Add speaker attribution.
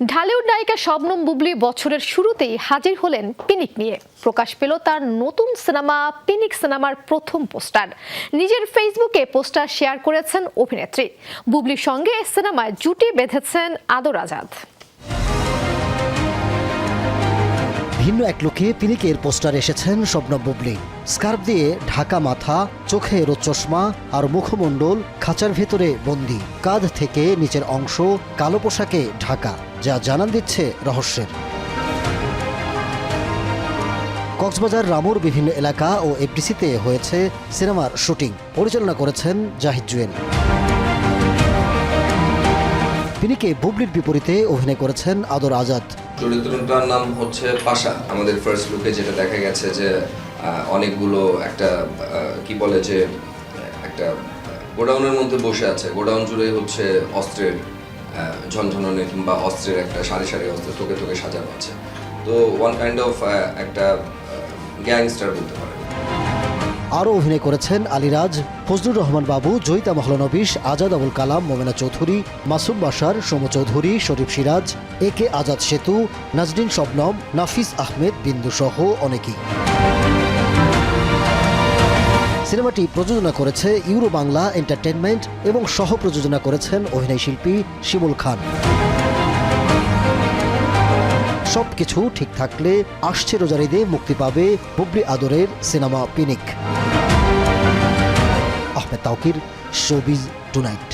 Speaker 1: ঢালিউড নায়িকা শবনম বুবলি বছরের শুরুতেই হাজির হলেন পিনিক নিয়ে। প্রকাশ পেল তার নতুন সিনেমা পিনিক সিনেমার প্রথম পোস্টার। নিজের ফেসবুকে পোস্টার শেয়ার করেছেন অভিনেত্রী। বুবলির সঙ্গে সিনেমায় জুটি বেঁধেছেন আদর আজাদ।
Speaker 2: ভিন্ন এক লুকে পিনিকের পোস্টার এসেছেন শবনম বুবলি। স্কার্ফ দিয়ে ঢাকা মাথা, চোখে এরো চশমা আর মুখমণ্ডল খাঁচার ভেতরে বন্দি, কাঁধ থেকে নিচের অংশ কালো পোশাকে ঢাকা, যা জানান দিচ্ছে রহস্যের। কক্সবাজার রামুর বিভিন্ন এলাকা ও এফডিসিতে হয়েছে সিনেমার শুটিং। পরিচালনা করেছেন জাহিদ জুয়েল। পিনিকে বুবলির বিপরীতে অভিনয় করেছেন আদর আজাদ।
Speaker 3: চরিত্রটার নাম হচ্ছে পাশা। আমাদের ফার্স্ট লুকে যেটা দেখা গেছে যে অনেকগুলো একটা কি বলে যে একটা গোডাউনের মধ্যে বসে আছে, গোডাউন জুড়ে হচ্ছে অস্ত্রের ঝনঝনানি কিংবা অস্ত্রের একটা সারি সারি অস্ত্র তোকে তোকে সাজানো আছে। তো ওয়ান কাইন্ড অফ একটা গ্যাংস্টার বলতে পারেন।
Speaker 2: আরও অভিনয় করেছেন আলিরাজ, ফজলুর রহমান বাবু, জয়িতা মহলানবিশ, আজাদ আবুল কালাম, মোমেনা চৌধুরী, মাসুম বাশার, সৌম্য চৌধুরী, শরীফ সিরাজ, একে আজাদ সেতু, নাজরিন শবনম, নাফিস আহমেদ বিন্দু সহ অনেকেই। সিনেমাটি প্রযোজনা করেছে ইউরো বাংলা এন্টারটেনমেন্ট এবং সহ প্রযোজনা করেছেন অভিনয় শিল্পী শিমুল খান। সবকিছু ঠিক থাকলে আসছে রোজার ঈদে মুক্তি পাবে বুবলি আদরের cinema Pinik. Ahmed Taukir, showbiz tonight.